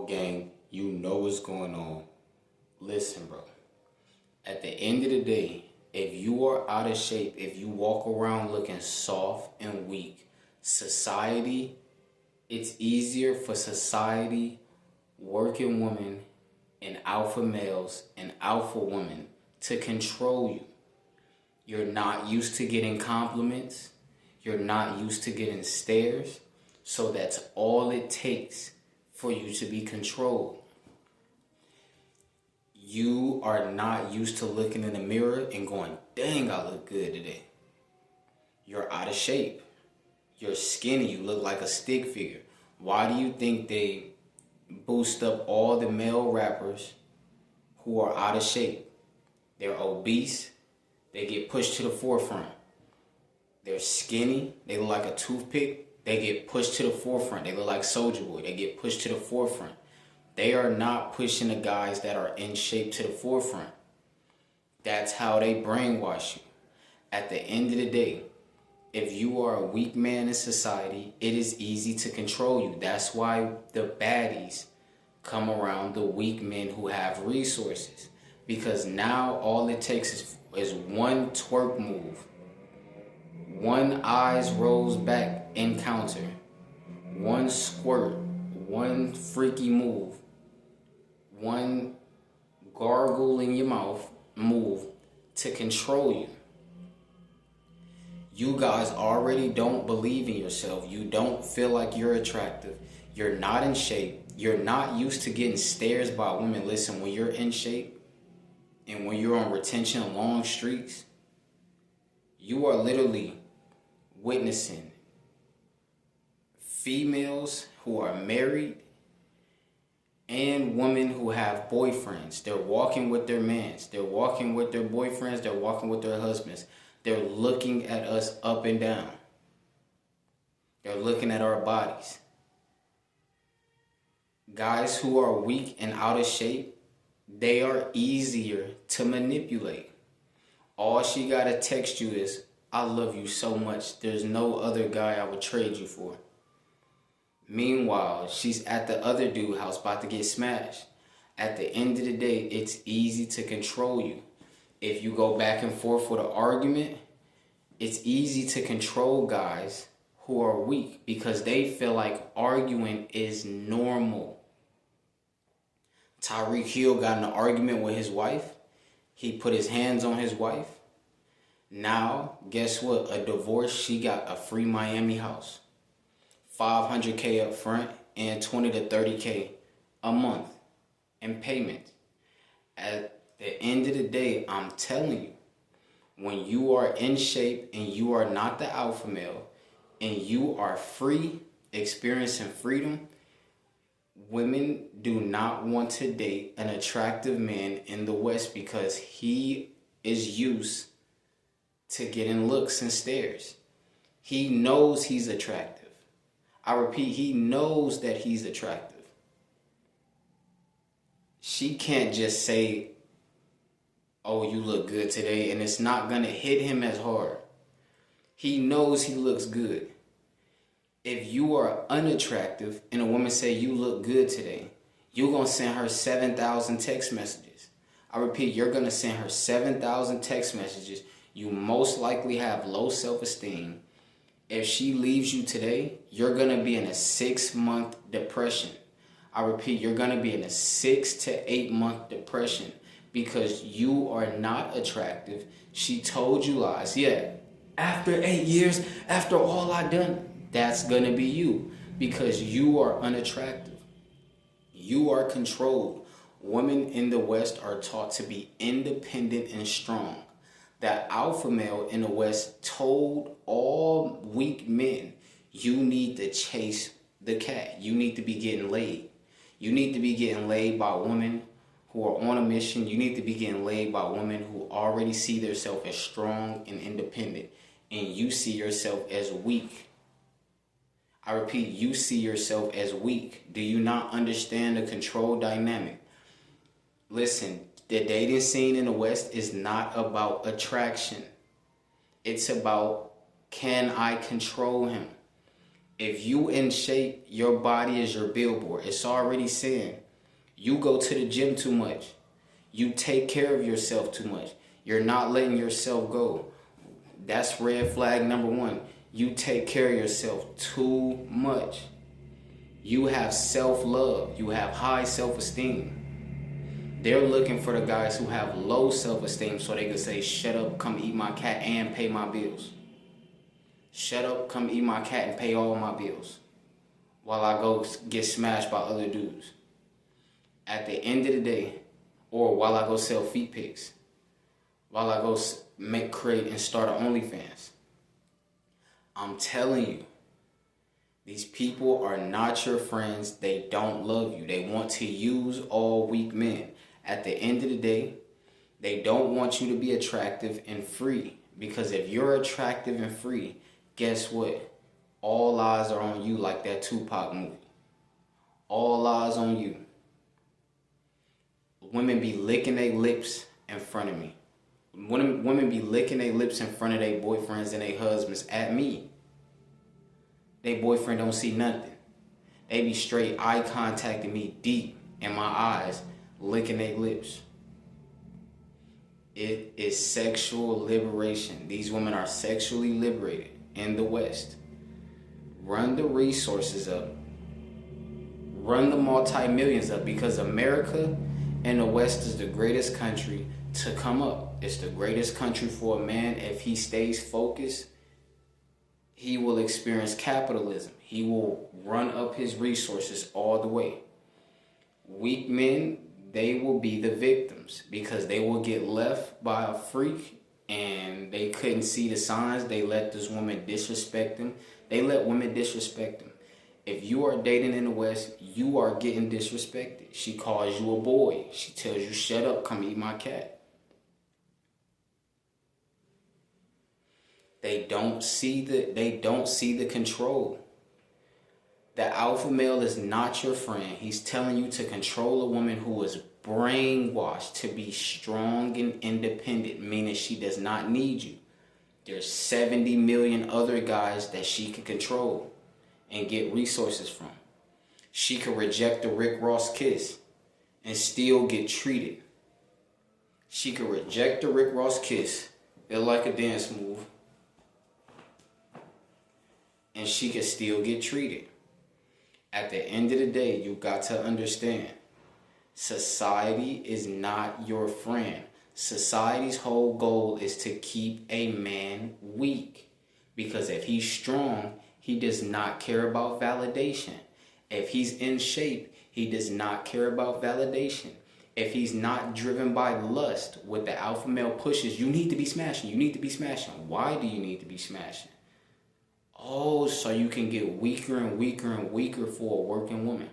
Gang, you know what's going on. Listen, bro. At the end of the day, if you are out of shape, if you walk around looking soft and weak, society, it's easier for society, working women, and alpha males and alpha women to control you. You're not used to getting compliments. You're not used to getting stares. So that's all it takes for you to be controlled. You are not used to looking in the mirror and going, dang, I look good today. You're out of shape. You're skinny. You look like a stick figure. Why do you think they boost up all the male rappers who are out of shape? They're obese. They get pushed to the forefront. They're skinny. They look like a toothpick. They get pushed to the forefront. They look like Soulja Boy. They get pushed to the forefront. They are not pushing the guys that are in shape to the forefront. That's how they brainwash you. At the end of the day, if you are a weak man in society, it is easy to control you. That's why the baddies come around the weak men who have resources. Because now all it takes is one twerk move, one eyes rolls back encounter, one squirt, one freaky move, one gargle in your mouth move to control you. You guys already don't believe in yourself. You don't feel like you're attractive. You're not in shape. You're not used to getting stares by women. Listen, when you're in shape and when you're on retention long streaks, you are literally witnessing females who are married and women who have boyfriends. They're walking with their mans. They're walking with their boyfriends. They're walking with their husbands. They're looking at us up and down. They're looking at our bodies. Guys who are weak and out of shape, they are easier to manipulate. All she gotta text you is, I love you so much. There's no other guy I would trade you for. Meanwhile, she's at the other dude's house about to get smashed. At the end of the day, it's easy to control you. If you go back and forth with an argument, it's easy to control guys who are weak because they feel like arguing is normal. Tyreek Hill got in an argument with his wife. He put his hands on his wife. Now, guess what? A divorce, she got a free Miami house. $500K up front and $20 to $30K a month in payment. At the end of the day, I'm telling you, when you are in shape and you are not the alpha male and you are free, experiencing freedom, women do not want to date an attractive man in the West because he is used to getting looks and stares. He knows he's attractive. I repeat, he knows that he's attractive. She can't just say, oh, you look good today, and it's not going to hit him as hard. He knows he looks good. If you are unattractive and a woman say you look good today, you're going to send her 7,000 text messages. I repeat, you're going to send her 7,000 text messages. You most likely have low self-esteem. If she leaves you today, you're going to be in a 6-month depression. I repeat, you're going to be in a 6 to 8 month depression because you are not attractive. She told you lies. Yeah, after 8 years, after all I done, that's going to be you because you are unattractive. You are controlled. Women in the West are taught to be independent and strong. That alpha male in the West told all weak men, you need to chase the cat. You need to be getting laid. You need to be getting laid by women who are on a mission. You need to be getting laid by women who already see themselves as strong and independent. And you see yourself as weak. I repeat, you see yourself as weak. Do you not understand the control dynamic? Listen, the dating scene in the West is not about attraction. It's about, can I control him? If you in shape, your body is your billboard. It's already saying you go to the gym too much. You take care of yourself too much. You're not letting yourself go. That's red flag number one. You take care of yourself too much. You have self-love. You have high self-esteem. They're looking for the guys who have low self-esteem so they can say, shut up, come eat my cat and pay my bills. Shut up, come eat my cat and pay all my bills while I go get smashed by other dudes. At the end of the day, or while I go sell feet pics, while I go create and start an OnlyFans. I'm telling you, these people are not your friends. They don't love you. They want to use all weak men. At the end of the day, they don't want you to be attractive and free. Because if you're attractive and free, guess what? All eyes are on you, like that Tupac movie. All eyes on you. Women be licking their lips in front of me. Women be licking their lips in front of their boyfriends and their husbands at me. Their boyfriend don't see nothing. They be straight eye contacting me deep in my eyes, licking their lips. It is sexual liberation. These women are sexually liberated in the West. Run the resources up. Run the multi-millions up, because America and the West is the greatest country to come up. It's the greatest country for a man. If he stays focused, he will experience capitalism. He will run up his resources all the way. Weak men, they will be the victims because they will get left by a freak and they couldn't see the signs. They let this woman disrespect them. They let women disrespect them. If you are dating in the West, you are getting disrespected. She calls you a boy. She tells you, shut up, come eat my cat. They don't see the control. The alpha male is not your friend. He's telling you to control a woman who is brainwashed to be strong and independent, meaning she does not need you. There's 70 million other guys that she can control and get resources from. She could reject the Rick Ross kiss and still get treated. She could reject the Rick Ross kiss, they're like a dance move, and she could still get treated. At the end of the day, you got to understand, society is not your friend. Society's whole goal is to keep a man weak. Because if he's strong, he does not care about validation. If he's in shape, he does not care about validation. If he's not driven by lust, what the alpha male pushes, you need to be smashing, you need to be smashing. Why do you need to be smashing? Oh, so you can get weaker and weaker and weaker for a working woman.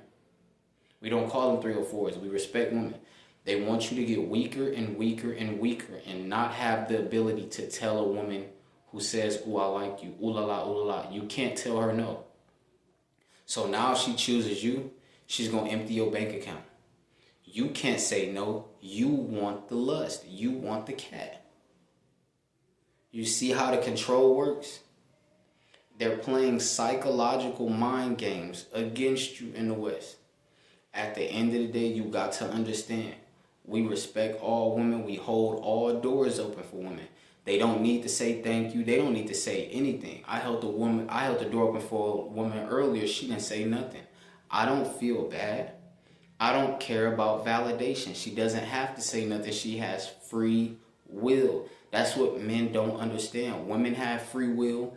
We don't call them 304s. We respect women. They want you to get weaker and weaker and weaker and not have the ability to tell a woman who says, ooh, I like you, ooh la la, ooh la la. You can't tell her no. So now she chooses you, she's going to empty your bank account. You can't say no. You want the lust. You want the cat. You see how the control works? They're playing psychological mind games against you in the West. At the end of the day, you got to understand, we respect all women. We hold all doors open for women. They don't need to say thank you. They don't need to say anything. I held the door open for a woman earlier. She didn't say nothing. I don't feel bad. I don't care about validation. She doesn't have to say nothing. She has free will. That's what men don't understand. Women have free will.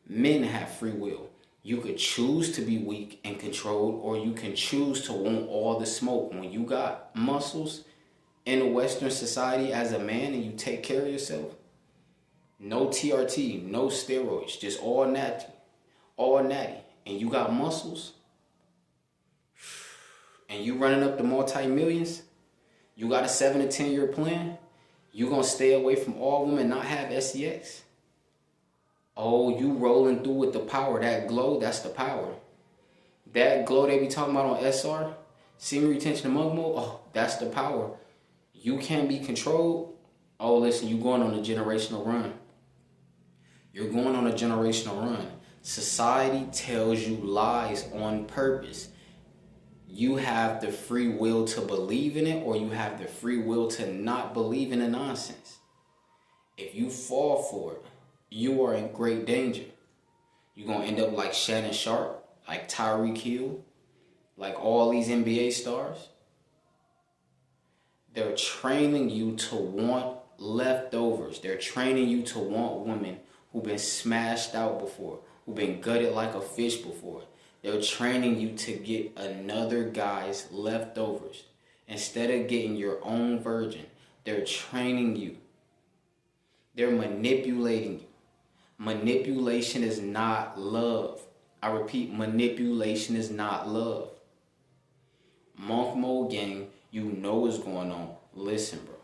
Men have free will. You could choose to be weak and controlled, or you can choose to want all the smoke. When you got muscles in a Western society as a man and you take care of yourself, no TRT, no steroids, just all natty, and you got muscles, and you running up the multi-millions, you got a 7 to 10 year plan, you gonna stay away from all women, not have SEX? Oh, you rolling through with the power, that glow, that's the power. That glow they be talking about on SR, semen retention and mug mode, oh, that's the power. You can't be controlled. Oh, listen, you going on a generational run. You're going on a generational run. Society tells you lies on purpose. You have the free will to believe in it, or you have the free will to not believe in the nonsense. If you fall for it, you are in great danger. You're going to end up like Shannon Sharp, like Tyreek Hill, like all these NBA stars. They're training you to want leftovers. They're training you to want women who've been smashed out before, who've been gutted like a fish before. They're training you to get another guy's leftovers. Instead of getting your own virgin, they're training you. They're manipulating you. Manipulation is not love. I repeat, manipulation is not love. Monk Mode Gang, you know what's going on. Listen, bro.